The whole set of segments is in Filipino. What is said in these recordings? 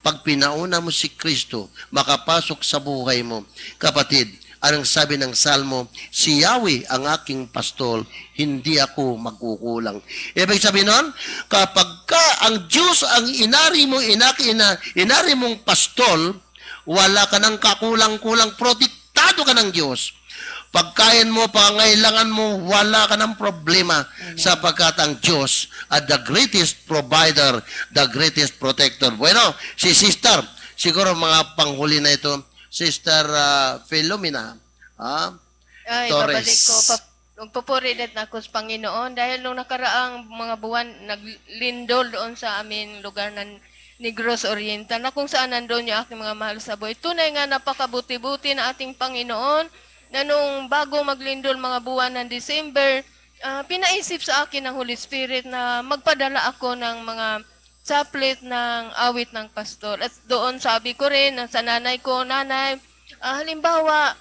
Pag pinauna mo si Kristo, makapasok sa buhay mo. Kapatid, anong sabi ng Salmo? Si Yahweh ang aking pastol, hindi ako magkukulang. Ibig sabihin nun, kapag ang Diyos ang inari mong pastol, wala ka ng kakulang-kulang, protektado ka ng Diyos. Pagkain mo, pangailangan mo, wala ka ng problema sapagkat ang Diyos at the greatest provider, the greatest protector. Bueno, si Sister, siguro mga panghuli na ito, Sister Philomena Ay, Torres. babalik ko. Nagpupurilit na ako sa Panginoon dahil nung nakaraang mga buwan, naglindol doon sa aming lugar ng Negros Oriental na kung saan nandun yung aking mga mahal sa buhay. Tunay nga napakabuti-buti na ating Panginoon na nung bago maglindol mga buwan ng December, pinaisip sa akin ng Holy Spirit na magpadala ako ng mga chaplet ng awit ng pastor. At doon sabi ko rin sa nanay ko, Nanay, halimbawa,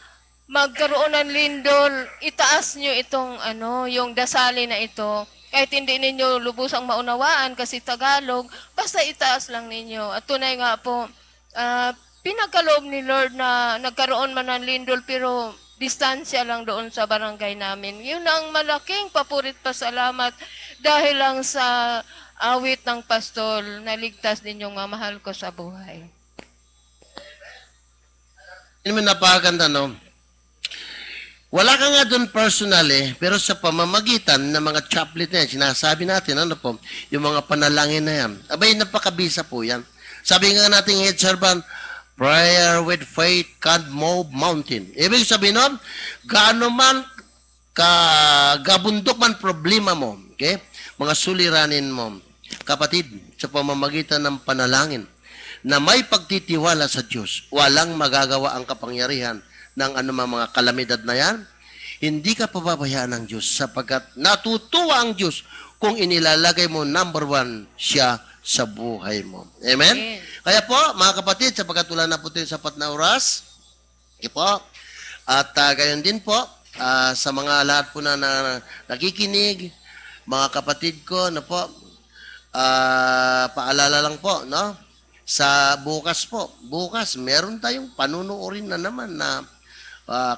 magkaroon ng lindol, itaas nyo itong yung dasali na ito. Kahit hindi ninyo lubusang maunawaan kasi Tagalog, basta itaas lang ninyo. At tunay nga po, pinagkaloob ni Lord na nagkaroon man ng lindol pero distansya lang doon sa barangay namin. Yun ang malaking papurit pasalamat dahil lang sa awit ng pastol na ligtas ninyong mamahal ko sa buhay. Hindi mo napakaganda, no? Wala ka nga doon personally, pero sa pamamagitan ng mga chaplet na yan, sinasabi natin, yung mga panalangin na yan. Abay, napakabisa po yan. Sabi nga natin, head servant, prayer with faith can move mountain. Ibig sabihin nun, gaano man gabundok man problema mo, okay? Mga suliranin mo, kapatid, sa pamamagitan ng panalangin, na may pagtitiwala sa Diyos, walang magagawa ang kapangyarihan ng anumang mga kalamidad na yan, hindi ka pababayaan ng Diyos sapagkat natutuwa ang Diyos kung inilalagay mo number 1 siya sa buhay mo. Amen? Amen. Kaya po, mga kapatid, sapagkat wala na po tayo sapat na oras, po, at gayon din po, sa mga lahat po na nakikinig, mga kapatid ko, paalala lang po, no? Sa bukas po, meron tayong panunuorin na naman na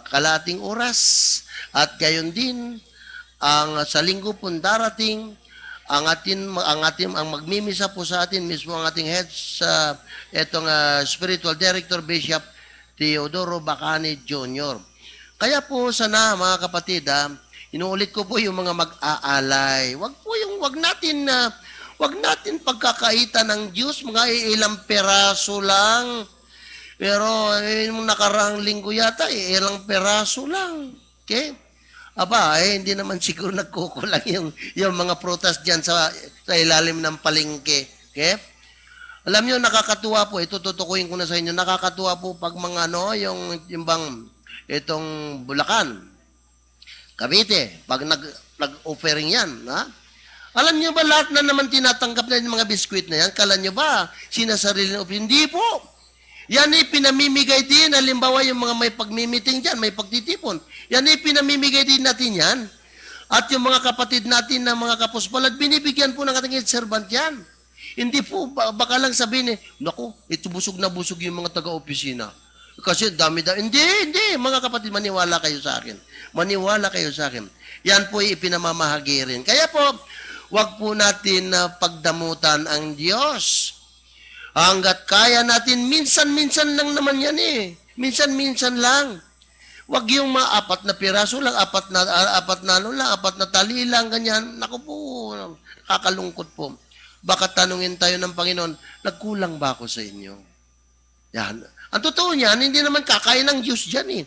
kalating oras, at gayon din, sa linggo po darating, ang magmimisa po sa atin mismo ang ating head sa spiritual director Bishop Teodoro Bacani Jr. Kaya po sana mga kapatid, inuulit ko po yung mga mag-aalay. Wag natin pagkakaitan ng Diyos, mga ilang peraso lang. Pero yung nakaraang linggo yata, ilang peraso lang. Okay? Aba, hindi naman siguro nagkukulang yung mga prutas dyan sa ilalim ng palengke. Okay? Alam nyo, nakakatuwa po, ito tutukuyin ko na sa inyo, nakakatuwa po pag mga itong Bulacan, Cavite, pag nag-offering yan, alam nyo ba lahat na naman tinatanggap na yung mga biskwit na yan? Kala nyo ba sinasarili na offering? Hindi po. Yan ay pinamimigay din. Halimbawa yung mga may pagmimiting dyan, may pagtitipon. Yan ay pinamimigay din natin yan. At yung mga kapatid natin na mga kapuspalag, binibigyan po ng ating servant yan. Hindi po, baka lang sabihin naku, ito busog na busog yung mga taga-opisina. Kasi dami-dami. Hindi. Mga kapatid, maniwala kayo sa akin. Maniwala kayo sa akin. Yan po ay ipinamamahagi rin. Kaya po, wag po natin pagdamutan ang Diyos. Hanggat kaya natin, minsan-minsan lang naman yan Minsan-minsan lang. Wag yung mga 4 na piraso lang, 4 na tali lang, ganyan. Naku po, kakalungkot po. Baka tanungin tayo ng Panginoon, nagkulang ba ako sa inyo? Yan. Ang totoo niyan, hindi naman kakain ng Diyos dyan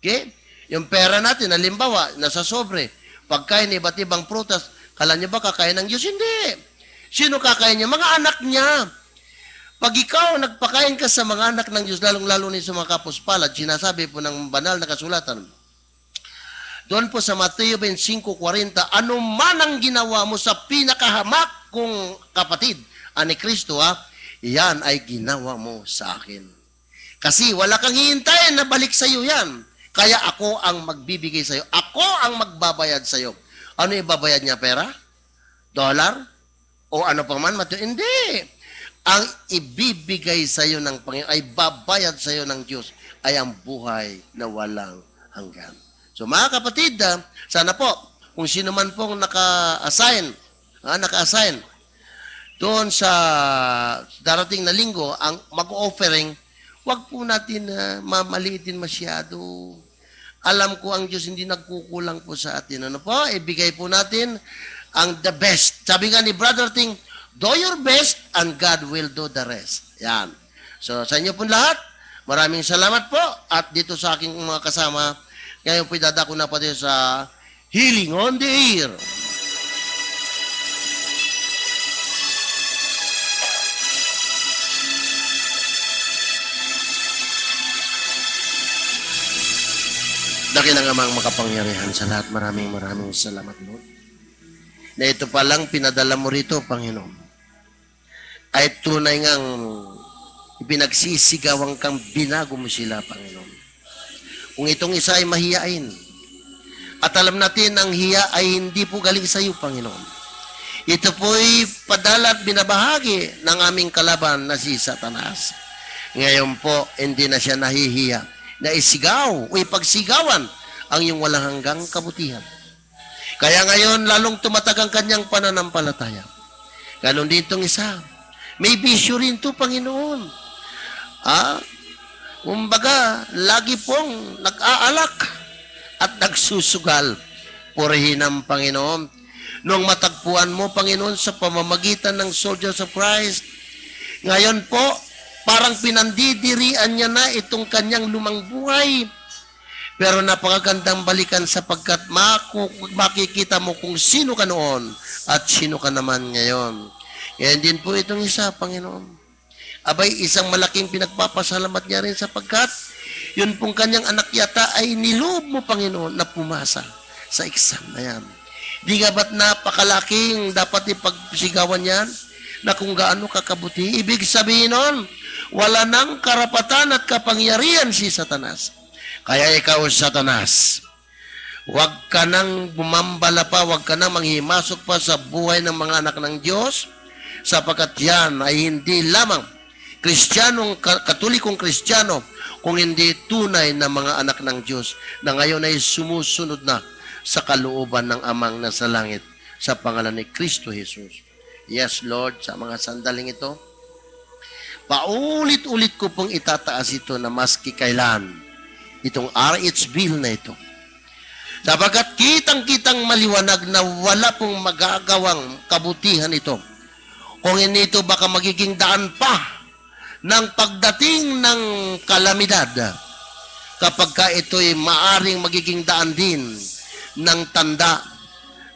Okay? Yung pera natin, halimbawa, nasa sobre, pagkain iba't ibang prutas, kala niyo ba kakain ng Diyos? Hindi. Sino kakain niya? Mga anak niya. Pag ikaw nagpakain ka sa mga anak ng Diyos, lalong-lalo ni sa mga kapuspalad, sinasabi po ng banal na kasulatan, doon po sa Mateo 25:40, ano man ang ginawa mo sa pinakahamak kong kapatid, ani Kristo, yan ay ginawa mo sa akin. Kasi wala kang hihintayin na balik sa iyo yan. Kaya ako ang magbibigay sa iyo. Ako ang magbabayad sa iyo. Ano ibabayad niya, pera? Dollar? O ano pa man? Hindi. ang ibibigay sa iyo ng Panginoon, ay babayad sa iyo ng Diyos, ay ang buhay na walang hanggan. So mga kapatid, sana po, kung sino man pong naka-assign doon sa darating na linggo, ang mag-offering, wag po natin mamaliitin masyado. Alam ko ang Diyos hindi nagkukulang po sa atin. Ano po? Ibigay po natin ang the best. Sabi nga ni Brother Ting, do your best and God will do the rest. Yan. So sa inyo po lahat, maraming salamat po. At dito sa aking mga kasama, ngayon po dadako na po dito sa Healing on the Air. Dakilang amang makapangyarihan sa lahat. Maraming salamat, Lord. Na ito palang pinadala mo rito, Panginoon, ay tunay ngang ipinagsisigawan kang binago mo sila, Panginoon. Kung itong isa ay mahiyain, at alam natin ang hiya ay hindi po galing sa iyo, Panginoon. Ito po'y padala at binabahagi ng aming kalaban na si Satanas. Ngayon po, hindi na siya nahihiya na isigaw o ipagsigawan ang iyong walang hanggang kabutihan. Kaya ngayon, lalong tumatag ang kanyang pananampalataya. Ganon din itong isa. May bisyo rin ito, Panginoon. Kumbaga, lagi pong nag-aalak at nagsusugal. Purihin ang Panginoon. Noong matagpuan mo, Panginoon, sa pamamagitan ng Soldiers of Christ, ngayon po, parang pinandidirian niya na itong kanyang lumang buhay. Pero napakagandang balikan sapagkat makikita mo kung sino ka noon at sino ka naman ngayon. Yan din po itong isa, Panginoon. Abay, isang malaking pinagpapasalamat niya rin sapagkat yun pong kanyang anak yata ay niloob mo, Panginoon, na pumasa sa exam na yan. Di nga ba't napakalaking dapat ipagsigawan yan na kung gaano kakabuti? Ibig sabihin nun, wala nang karapatan at kapangyarihan si Satanas. Kaya ikaw, Satanas, huwag ka nang bumambala pa, huwag ka nang manghimasok pa sa buhay ng mga anak ng Diyos, sapagkat yan ay hindi lamang katolikong Kristiyano, kung hindi tunay na mga anak ng Diyos, na ngayon ay sumusunod na sa kalooban ng Amang nasa langit, sa pangalan ni Kristo Jesus. Yes, Lord, sa mga sandaling ito, paulit-ulit ko pong itataas ito na maski kailan, itong RH bill na ito. Sapagkat kitang-kitang maliwanag na wala pong magagawang kabutihan ito. Kung hindi ito baka magiging daan pa ng pagdating ng kalamidad, kapag ka ito'y maaring magiging daan din ng tanda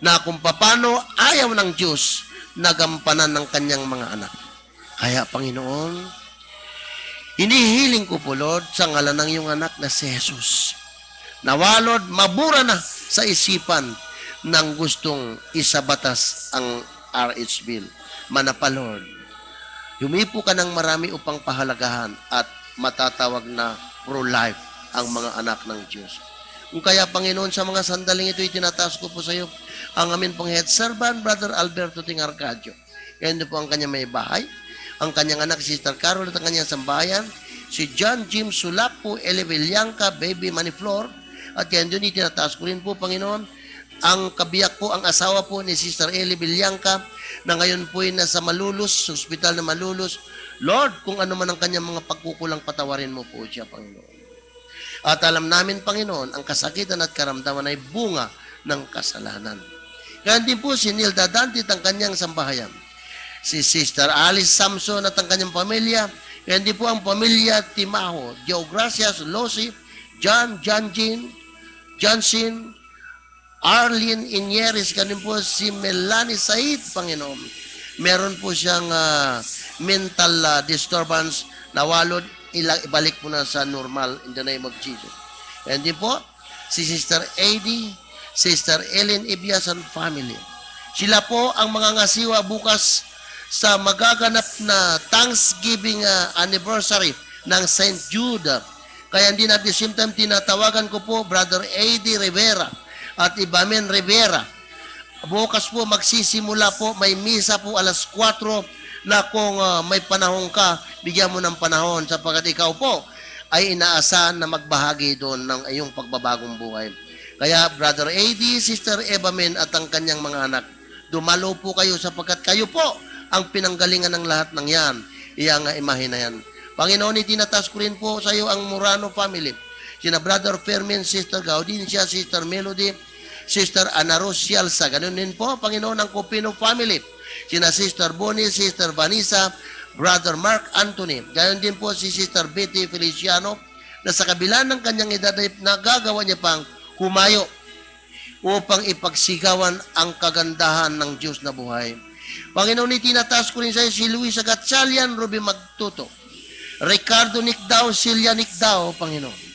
na kung paano ayaw ng Diyos nagampanan ng kanyang mga anak. Kaya, Panginoon, hinihiling ko po, Lord, sa ngalan ng iyong anak na si Jesus. Nawa, Lord, mabura na sa isipan ng gustong isabatas ang RH bill. Manapa, Lord, humipo ka ng marami upang pahalagahan at matatawag na pro-life ang mga anak ng Diyos. Kung kaya, Panginoon, sa mga sandaling ito, itinataas ko po sa iyo ang amin pong head servant, Brother Alberto Ting Arcadio. Yan po ang kanyang may bahay, ang kanyang anak, Sister Carol, at ang kanyang sambayan, si John Jim Sulapo, Eli Villanca, Baby Maniflor, at yan doon itinataas ko rin po, Panginoon, ang kabiyak po, ang asawa po ni Sister Eli Villanca, na ngayon po ay nasa Malulus, sa ospital na Malulus. Lord, kung ano man ang kanyang mga pagkukulang, patawarin mo po siya, Panginoon. At alam namin, Panginoon, ang kasakitan at karamdaman ay bunga ng kasalanan. Ganyan din po si Nilda Dantit, ang kanyang sambahayan. Si Sister Alice Samson at ang kanyang pamilya. Ganyan din po ang pamilya Timaho, Joe Gracias, Losi, John, Johnson, Arlene Inyeris, ganyan po si Melanie Said, Panginoon. Meron po siyang mental disturbance na walod, ibalik mo na sa normal in the name of Jesus. And din po, si Sister Adi, Sister Ellen Ibias and family. Sila po ang mga ngasiwa bukas sa magaganap na Thanksgiving anniversary ng St. Jude. Kaya hindi at the same time tinatawagan ko po Brother A.D. Rivera at Ibamen Rivera. Bukas po magsisimula po, may misa po alas 4 na kung may panahon ka, bigyan mo ng panahon sapagkat ikaw po ay inaasahan na magbahagi doon ng iyong pagbabagong buhay. Kaya Brother AD, Sister Eva Min at ang kanyang mga anak, dumalo po kayo sapagkat kayo po ang pinanggalingan ng lahat ng yan. Iyang imahe na yan. Panginoon, itinatas ko rin po sa iyo ang Murano family. Sina Brother Fermin, Sister Gaudincia, Sister Melody, Sister Ana Rosialsa. Ganun din po, Panginoon, ang Copino family. Sina Sister Bonnie, Sister Vanessa, Brother Mark Anthony. Gayon din po si Sister Betty Feliciano na sa kabila ng kanyang edad ay nagagawa niya pang humayo upang ipagsigawan ang kagandahan ng Diyos na buhay. Panginoon, itinataas ko rin sa iyo si Luisa Gatchalian, Ruby Magtuto, Ricardo Nicdao, Celia Nicdao, Panginoon.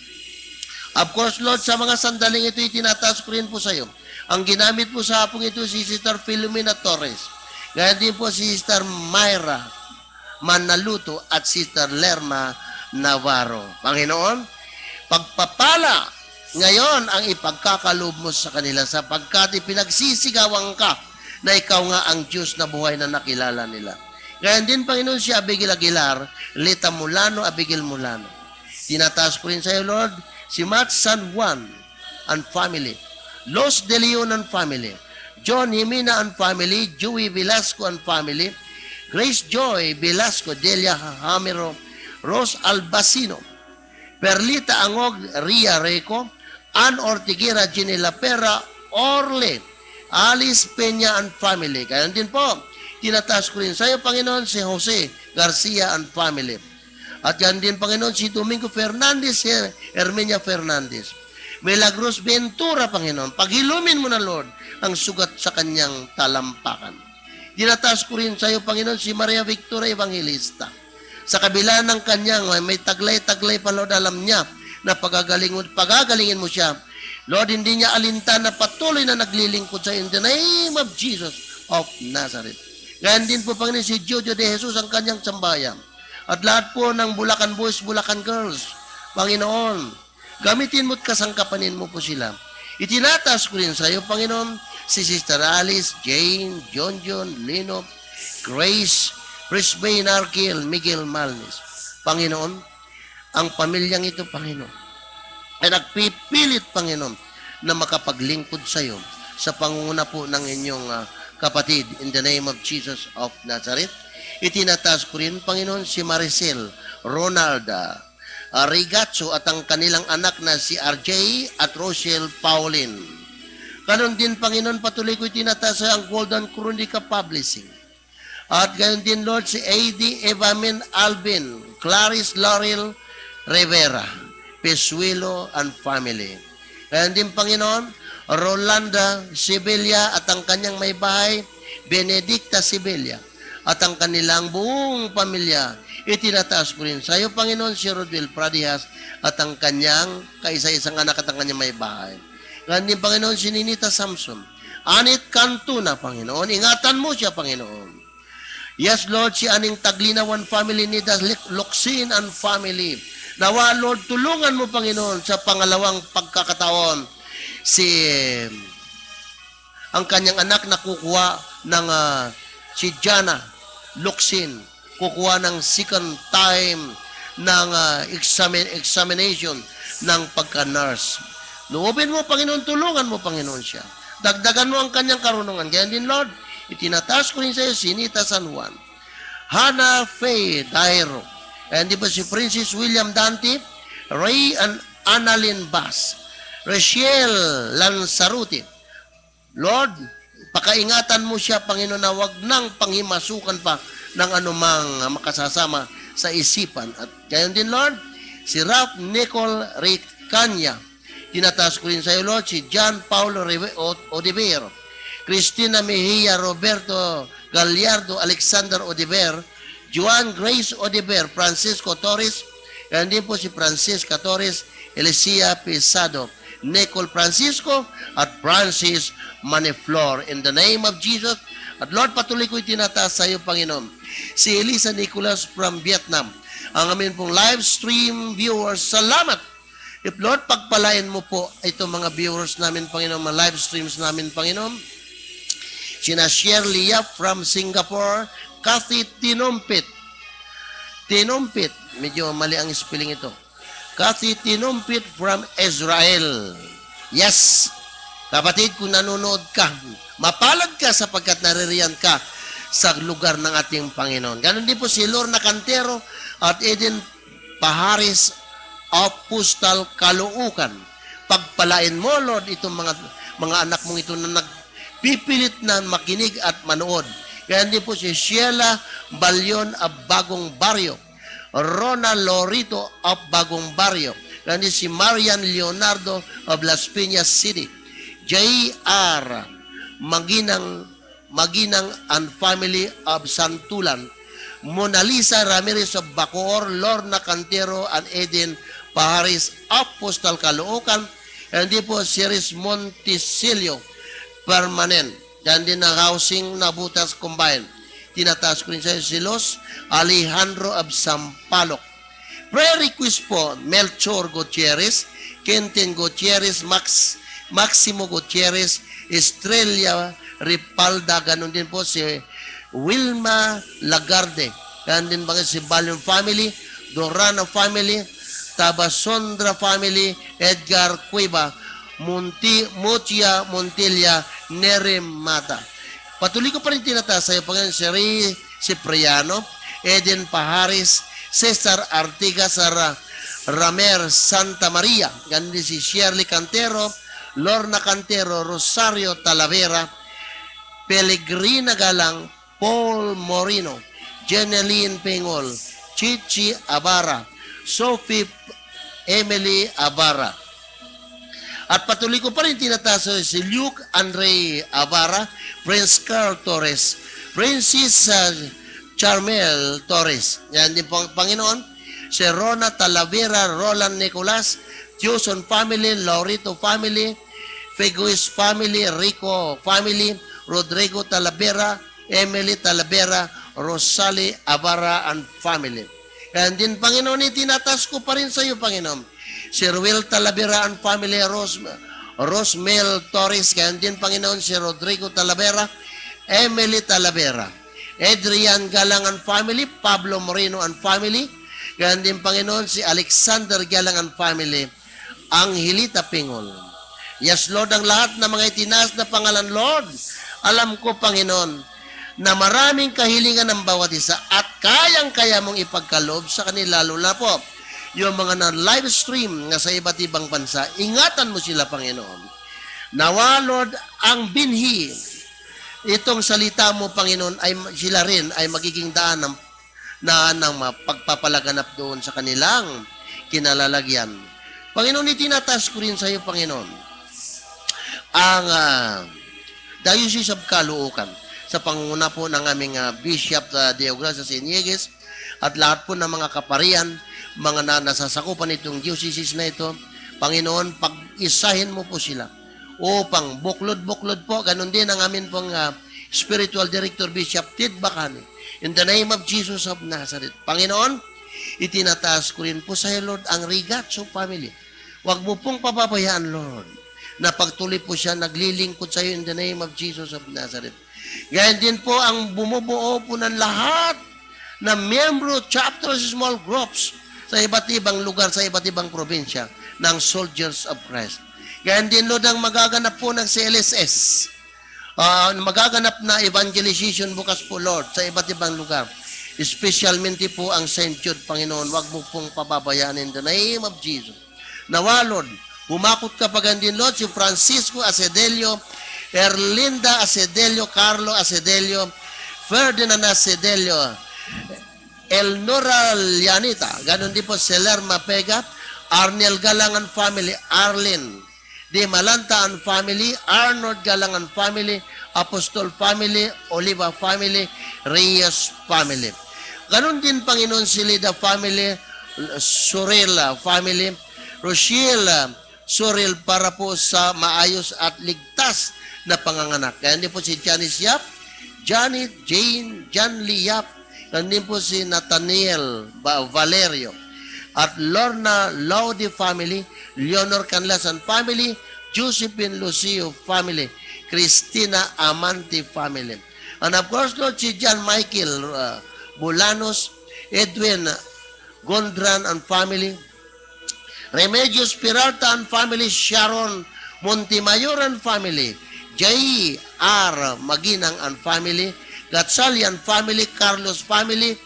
Of course, Lord, sa mga sandaling ito, itinataas ko rin po sa iyo. Ang ginamit po sa hapong ito si Sister Filomena Torres. Gayon din po si Sister Myra Manaluto at Sister Lerma Navarro. Panginoon, pagpapala ngayon ang ipagkakaloob mo sa kanila sapagkat ipinagsisigawan ka na ikaw nga ang Diyos na buhay na nakilala nila. Gayon din, Panginoon, si Abigail Aguilar, Lita Mulano, Abigail Mulano. Tinataas ko rin sa iyo, Lord, si Matt San Juan and family, Los De Leon and family, John Jimena and family, Joey Velasco and family, Grace Joy Velasco, Delia Hamero, Rose Albacino, Perlita Angog, Ria Reco, Ann Ortiguera, Ginela Pera, Orle, Alice Peña and family. Kaya din po, tinataas ko rin sa iyo, Panginoon, si Jose Garcia and family. At yan din, Panginoon, si Domingo Fernandez, si Hermenia Fernandez. Milagros Ventura, Panginoon, paghilumin mo na, Lord, ang sugat sa kanyang talampakan. Tinataas ko rin sa iyo, Panginoon, si Maria Victoria Evangelista. Sa kabila ng kanyang, may taglay-taglay pa, Lord, alam niya na pagagalingin mo siya. Lord, hindi niya alintan na patuloy na naglilingkod sa in the name of Jesus of Nazareth. Ganyan din po, Panginoon, si Jojo de Jesus, ang kanyang sambayan. At lahat po ng Bulacan Boys, Bulacan Girls, Panginoon, gamitin mo at kasangkapanin mo po sila. Itinataas ko rin sa iyo, Panginoon, si Sister Alice, Jane, John, Lino, Grace, Brisbane, Arkil, Miguel Malnes. Panginoon, ang pamilyang ito, Panginoon, ay nagpipilit, Panginoon, na makapaglingkod sa iyo sa pangunguna po ng inyong kapatid in the name of Jesus of Nazareth. Itinataas ko rin, Panginoon, si Maricel, Ronald, Rigazzo at ang kanilang anak na si RJ at Rochelle Pauline. Ganon din, Panginoon, patuloy ko itinataas ang Golden Chronica Publishing. At ganon din, Lord, si AD Evamin Alvin, Clarice Laurel Rivera, Pesuelo and family. Ganon din, Panginoon, Rolanda Sibelia at ang kanyang may bahay, Benedicta Sibelia at ang kanilang buong pamilya. Itinataas ko rin sa iyo, Panginoon, si Rodwell Pradihas at ang kanyang kaisa-isang anak at ang kanyang may bahay. Ganyan din, Panginoon, si Ninita Samson. Anit Cantuna, Panginoon. Ingatan mo siya, Panginoon. Yes, Lord, si Aning Taglinawan family ni Luxin and family. Nawa, Lord, tulungan mo, Panginoon, sa pangalawang pagkakataon ang kanyang anak na kukuha ng si Jana Luxin, kukuha ng second time ng examination ng pagka-nurse. Loobin mo, Panginoon, tulungan mo, Panginoon siya. Dagdagan mo ang kanyang karunungan. Kaya din, Lord, itinataas ko rin sa iyo si Nita San Juan, Hannah Faye Dairo, and di ba si Princess William Dante, Ray and Annalyn Bass, Rachel Lanzaruti. Lord, pakaingatan mo siya, Panginoon, na wag nang panghimasukan pa ng anumang makasasama sa isipan. At gayon din, Lord, si Ralph Nicole Ricanya. Tinataas ko rin sa iyo, Lord, si John Paulo Odivero, Cristina Mejia, Roberto Gallardo, Alexander Odiver, Juan Grace Odiver, Francisco Torres, gayon din po si Francisca Torres, Elicia Pesado, Nicole Francisco, at Francis Maniflor. In the name of Jesus, at Lord, patuloy ko itinataas sa iyo, Panginoon, si Elisa Nicolas from Vietnam, ang amin pong live stream viewers. Salamat. If Lord, pagpalain mo po itong mga viewers namin, Panginoon, mga live streams namin, Panginoon. Sina Shirley Yap from Singapore, Kathy Tinumpit. Tinumpit. Medyo mali ang spelling ito. Kathy Tinumpit from Israel. Yes. Kapatid, kung nanonood ka, mapalad ka sapagkat naririyan ka sa lugar ng ating Panginoon. Ganon din po si Lorna Cantero at Eden Paharis Apostol Caloocan. Pagpalain mo, Lord, itong mga anak mong ito na nagpipilit na makinig at manood. Ganon din po si Sheila Balyon of Bagong Barrio, Rona Lorito of Bagong Barrio, ganon din si Marian Leonardo of Las Piñas City, J.R. Maginang and family of Santulan, Mona Lisa Ramirez of Bacoor, Lorna Cantero and Eden Paharis Apostol Caloocan, and di po si Riz Monticelio Permanent, yan din ang housing na Butas Combined. Tinataas ko rin sa si Los Alejandro of Sampaloc. Prayer request po, Melchor Gutierrez, Quentin Gutierrez, Maximo Gutierrez, Estrella Ripalda, ganun din po si Wilma Lagarde, ganun din ba si Balion family, Dorana family, Tabasondra family, Edgar Cueva, Mutia Montilla, Nere Mata. Patuloy ko pa rin tinataas sa iyo, Panginoon, si Ray Cipriano, Eden Paharis, Cesar Artigas, Ramer Santa Maria, ganun din si Shirley Cantero, Lorna Cantero, Rosario Talavera, Pellegrina Galang, Paul Morino, Jeneline Pengol, Chichi Abara, Sophie Emily Abara. At patuloy ko pa rin tinataso si Luke Andre Abara, Prince Carl Torres, Princess Charmel Torres. Yan din po ang Panginoon. Si Rona Talavera, Roland Nicolas, Tucson family, Laurito family, Feguis family, Rico family, Rodrigo Talavera, Emily Talavera, Rosali Abara and family. Kaya din, Panginoon, itinatas ko pa rin sa iyo, Panginoon. Si Ruel Talavera and family, Rosmel Torres. Kaya din, Panginoon, si Rodrigo Talavera, Emily Talavera, Adrian Galang and family, Pablo Moreno and family. Kaya din, Panginoon, si Alexander Galang and family, Angelita Pingol. Yes, Lord, ang lahat ng mga itinaas na pangalan, Lord, alam ko, Panginoon, na maraming kahilingan ng bawat isa at kayang-kaya mong ipagkaloob sa kanila, lalo na po yung mga na-live stream na sa iba't ibang bansa. Ingatan mo sila, Panginoon. Nawa, Lord, ang binhi, itong salita mo, Panginoon, ay sila rin ay magiging daan ng pagpapalaganap doon sa kanilang kinalalagyan. Panginoon, itinatas ko rin sa iyo, Panginoon, ang Diocese of Caloocan sa pangunguna po ng aming Bishop Deogracias Inieguez at lahat po ng mga kaparian, mga nasasakupan itong diocese na ito. Panginoon, pag-isahin mo po sila upang buklod-buklod po. Ganon din ang amin pong Spiritual Director Bishop Ted Bacani. In the name of Jesus of Nazareth. Panginoon, itinataas ko rin po sa iyo, Lord, ang Rigazzo family. Huwag mo pong papabayaan, Lord, na pagtuloy po siya naglilingkod sa iyo in the name of Jesus of Nazareth. Gayon din po ang bumubuo po ng lahat na miyembro, chapters, small groups sa iba't ibang lugar, sa iba't ibang probinsya ng Soldiers of Christ. Gayon din, Lord, ang magaganap po ng CLSS. Magaganap na evangelization bukas po, Lord, sa iba't ibang lugar. Especialmente po ang St. Jude, Panginoon, wag mo pong pababayaan in the name of Jesus. Nawa, Lord, humakot ka pagandin, Lord, si Francisco Acedelio, Erlinda Acedelio, Carlo Acedelio, Ferdinand Acedelio, Elnora Lianita, ganon din po Seller Mapega, Arnel Galangan family, Arlene De Malanta and family, Arnold Galangan family, Apostol family, Oliva family, Reyes family. Ganon din, Panginoon, si Lida family, Sorella family, Rochelle Sorel, para po sa maayos at ligtas na panganganak. Kaya din po si Janice Yap, Janet, Jane, John Lee Yap, kaya din po si Nathaniel Valerio, at Lorna Laude family, Leonor Canlasan family, Josephine Lucio family, Christina Amante family. And of course, Lord, si John Michael Bulanos, Edwin Gondran and family, Remedios Peralta and family, Sharon Montemayor and family, J.R. Maginang and family, Gatsalian family, Carlos family,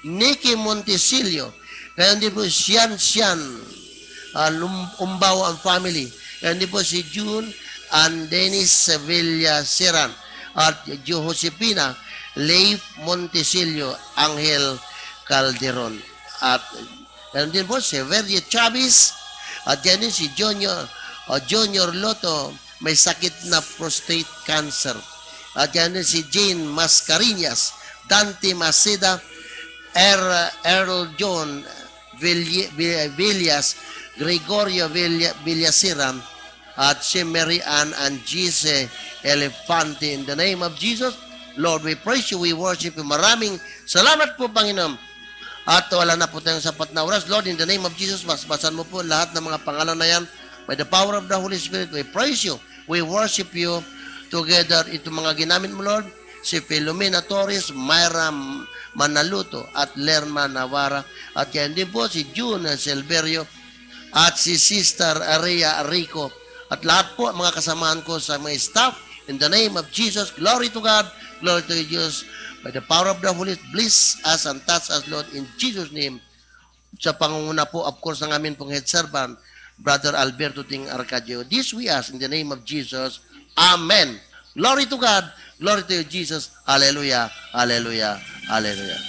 Nicky Montesilio, kaya hindi po Sian Umbaw ang family, kaya hindi po si June and Dennis Sevilla Seran, at Josepina Leif Montesilio, Angel Calderon, at kaya din po si Verdi Chavez, at yan din si Junior Loto, may sakit na prostate cancer. At yan din si Jane Mascareñas, Dante Maceda, Earl John Villas, Gregorio Villasiram, at si Mary Ann and Gise Elefante. In the name of Jesus, Lord, we praise you, we worship you. Maraming salamat po, Panginoon. At wala na po tayong sapat na oras. Lord, in the name of Jesus, basbasan mo po lahat ng mga pangalan na yan. By the power of the Holy Spirit, we praise you, we worship you together. Ito mga ginamit mo, Lord, si Filomena Torres, Myra Manaluto, at Lerma Navarra. At yan din po si June Silverio, at si Sister Aria Rico, at lahat po mga kasamahan ko sa mga staff. In the name of Jesus, glory to God, glory to Jesus. By the power of the Holy Spirit, bless us and touch us, Lord, in Jesus' name. Sa pangunguna po, of course, ng amin pong head servant, Brother Alberto Ting Arcadio. This we ask in the name of Jesus. Amen. Glory to God, glory to Jesus. Hallelujah, hallelujah, hallelujah.